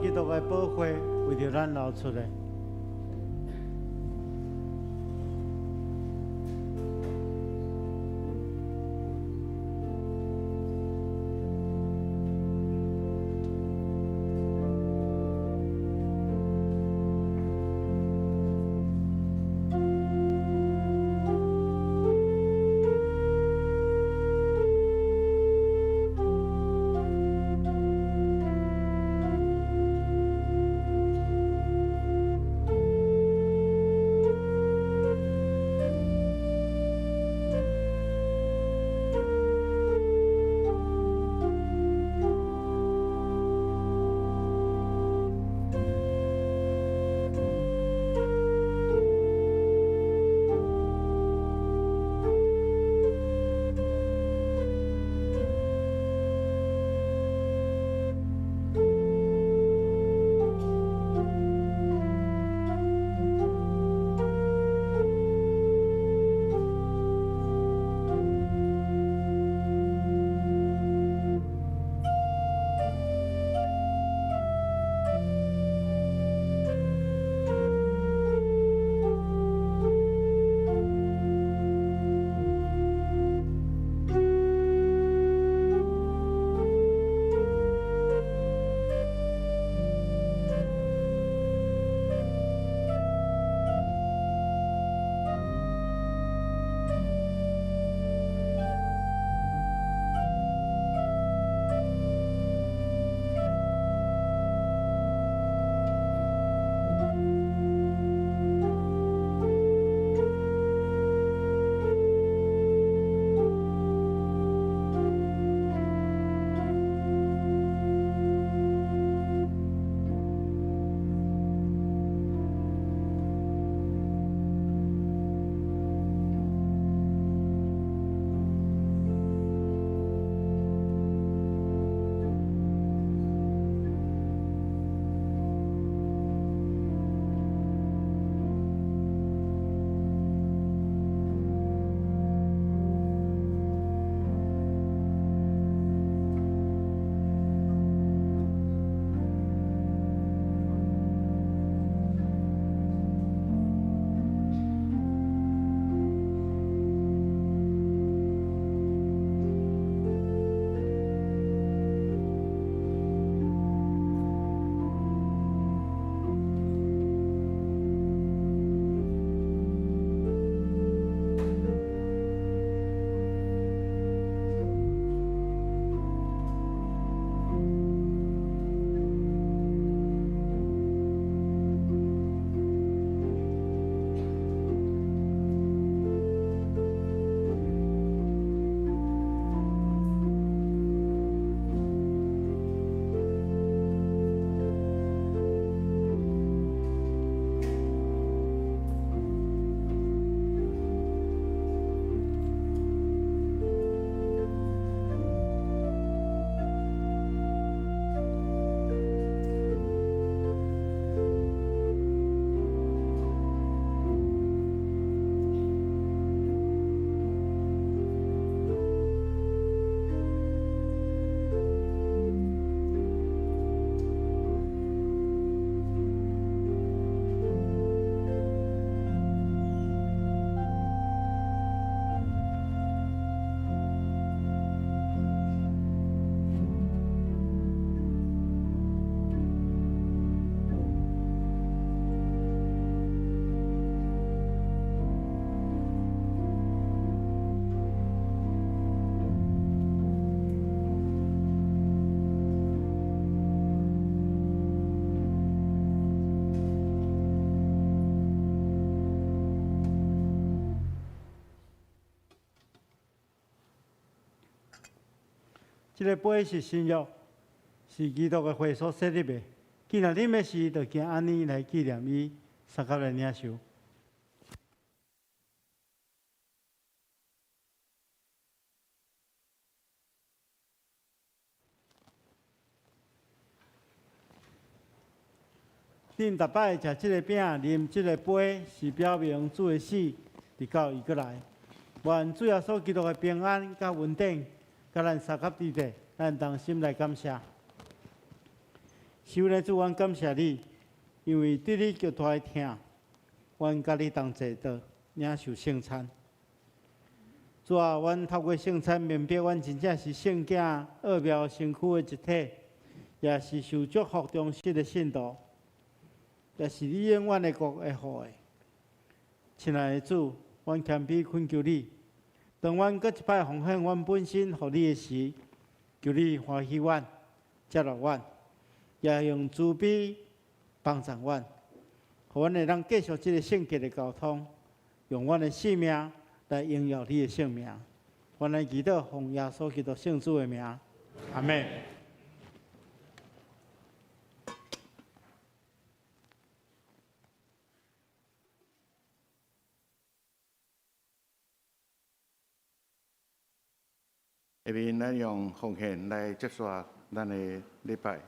基督的宝血为着咱流出来。这个杯是新约，是基督的会所设立的。既然啉的时，就行安尼来纪念伊，三甲来领受。恁逐摆食即个饼、啉即个杯，是表明主的死，直到伊过来。愿主耶稣基督的平安、甲稳定，甲咱三甲伫地，咱同心来感谢。求呢主，阮感谢你，因为对你叫大的听，阮甲你同齐道领受圣餐。主啊，阮透过圣餐明白，阮真正是圣囝奥妙身躯的一体，也是受祝福忠实的信徒，也是你永远的国的后裔。亲爱的主，阮谦卑恳求你，当阮搁一摆奉献阮本身予你的时，求你欢喜阮，接纳阮，也用慈悲帮助阮，互阮会当继续这个圣洁的交通，用阮的性命来荣耀你的圣名。阮来祈祷，奉耶稣基督圣主的名，阿门。下面咱用奉献来结束咱的礼拜。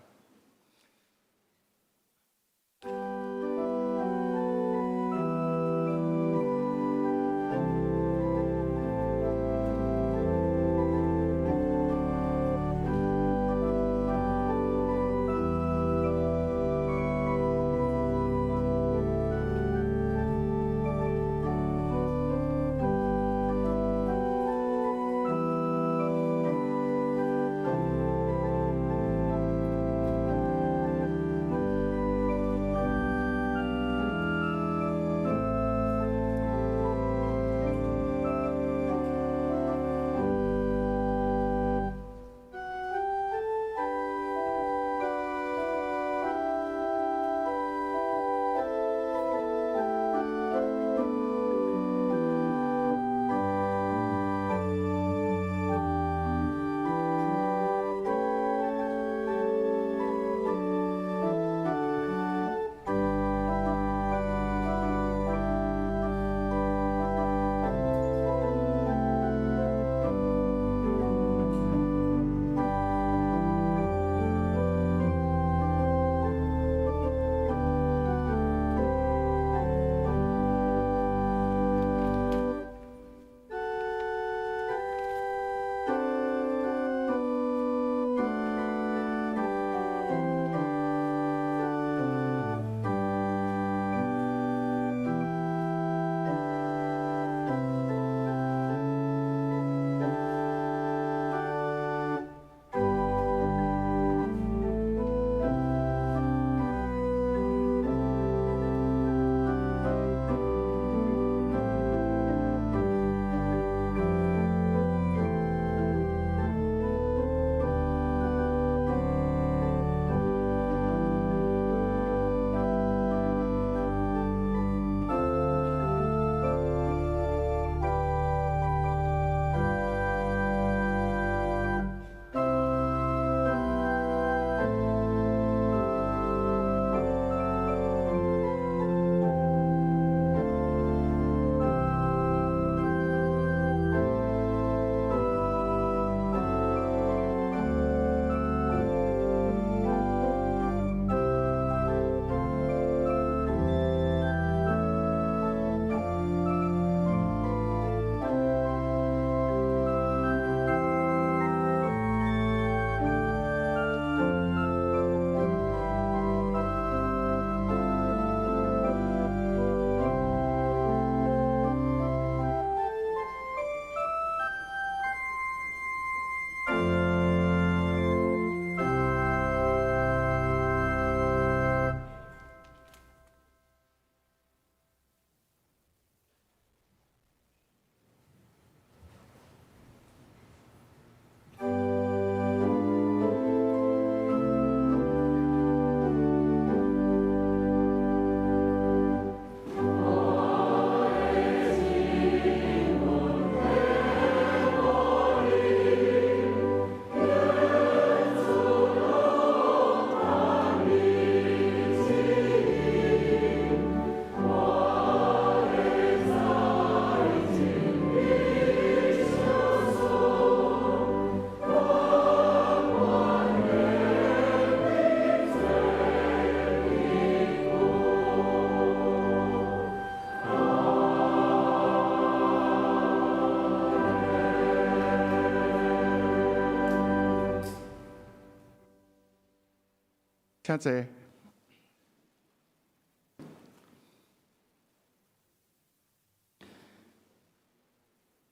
请坐。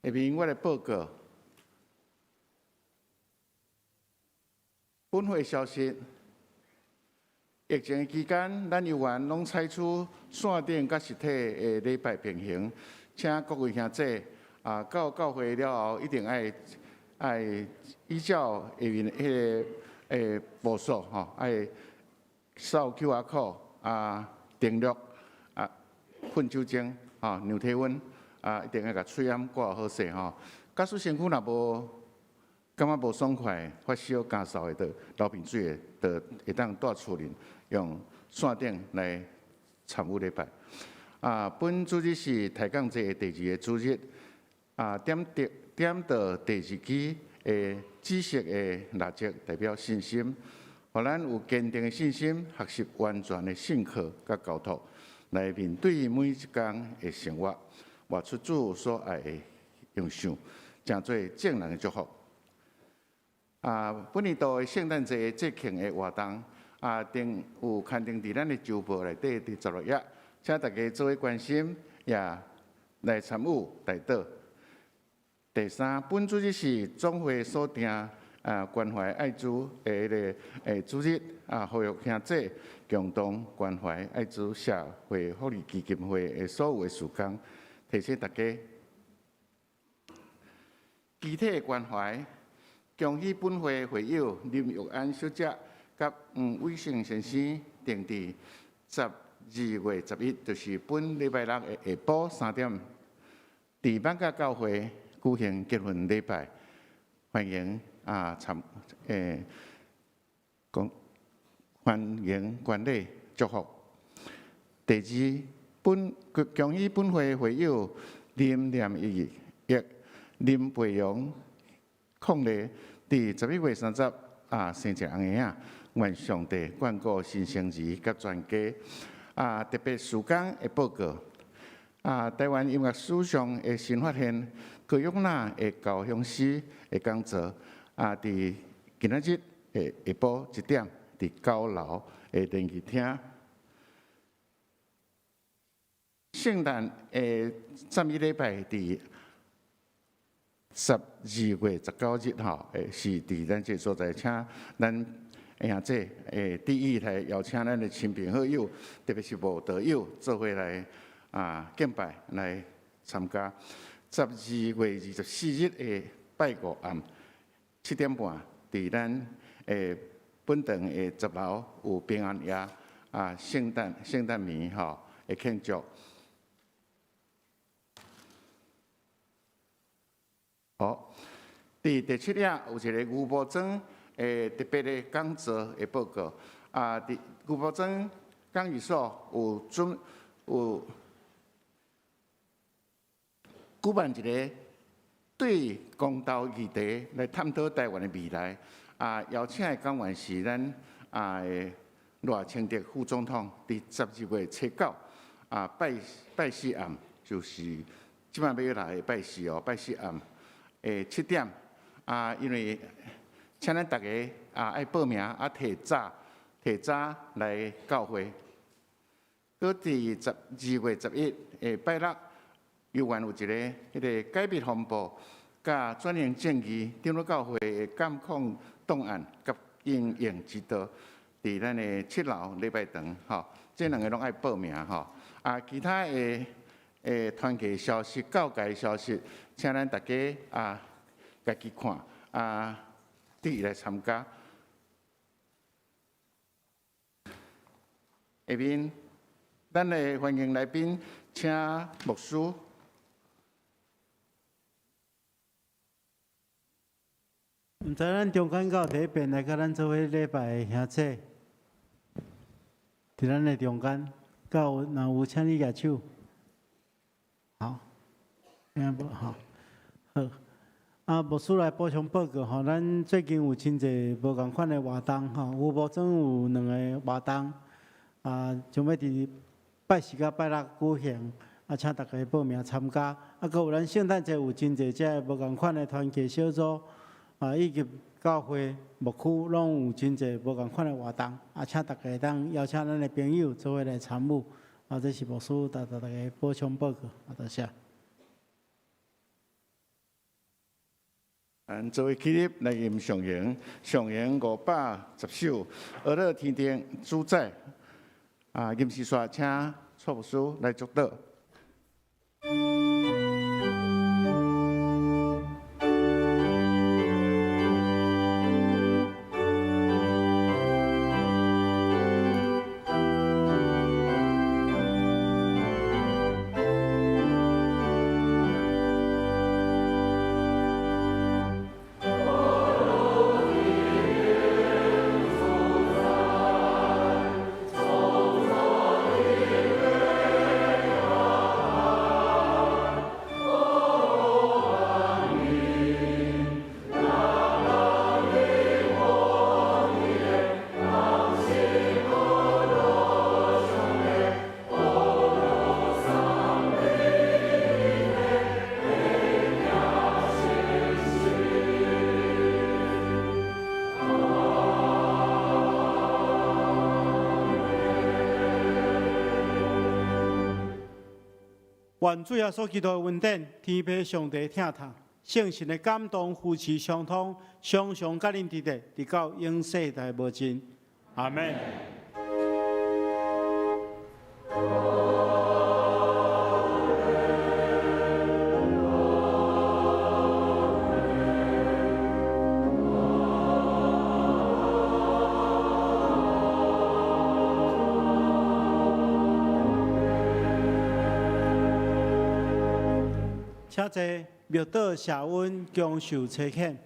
下面我来报告本会消息。疫情期间，咱游园拢采取线顶甲实体的礼拜平衡，请各位兄弟到教会了后，一定爱依照下面迄个步数爱扫 QR code 登录喷酒精量体温一定要甲喙掩挂好势假使身躯若无感觉无爽快，发烧、干燥的，流鼻水的，会当带厝里用线顶来参与礼拜。本主日是抬杠节第2个主日，点到第2期的紫色的蜡烛，代表信心，互咱有坚定的信心，学习完全的信靠甲交托，来面对每一天的生活，活出主所爱的样式，成做正人的祝福。本年度的圣诞节节庆的活动，有刊登伫咱的周报内底第16页，请大家做伙关心，也来参与带导。第3，本主日是总会所定关怀爱滋的迄个主日，呼吁兄弟共同关怀爱滋社会福利基金会的所有的事工，提醒大家具体的关怀。恭喜本会会友林玉安小姐甲黄伟成先生定伫12月11，就是本礼拜六的下晡3點，伫万家教会举行结婚礼拜，欢迎欢迎观礼祝福。第2，恭喜本会会友林念义、林培荣、伉俪伫11月30生一红仔，愿上帝眷顾新生儿甲全家。特别事工的报告。台湾音乐史上的新发现，高玉娜的高雄市的讲座，伫今仔日的下晡1點，伫高樓的電視廳。聖誕的讚美禮拜伫12月19日是伫咱这所在，請咱兄弟第一來邀請咱的親朋好友，特別是無道友，做伙來敬拜來參加。12月24日的拜五暗7點半，伫咱本堂的10樓有平安夜聖誕暝的慶祝。第7頁有一個牛埔莊特別的講座的報告。伫牛埔莊講義所有舉辦一個對公道議題來探討台灣的未來。邀請的講員是咱賴清德副總統，伫12月7拜4暗，就是即擺要來拜4拜4暗。7點因為請咱大家愛報名提早來教會。擱伫12月11拜六，遊園有一個解密風暴，甲轉型正義進入教會的監控檔案甲應用指導，伫咱的7樓禮拜堂這兩個攏愛報名其他的團契消息、教界消息，請咱大家家己看佇來參加。下面咱的歡迎來賓，請牧師。毋知咱中間到第一遍來甲咱做伙禮拜的兄弟，佇咱的中間，若有請你舉手。好，聽無好。牧師來補充報告咱最近有真濟無共款的活動有無總有2個活動，將要佇拜4甲拜6舉行，請大家報名參加。閣有咱聖誕節有真濟遮無共款的團契小組，以及教会、牧区拢有真侪无共款的活动，请大家当邀请咱的朋友做伙来参与。这是牧师大家补充报告，多谢。作为起立来吟上行510首，俄勒天顶主宰。吟诗说，请蔡牧师来祝祷。愿主耶稣基督的恩典，天父上帝听他，圣神的感动，夫妻相通，常常甲恁伫地，直到永世代无尽。阿门。请坐，庙岛谢温强受车欠。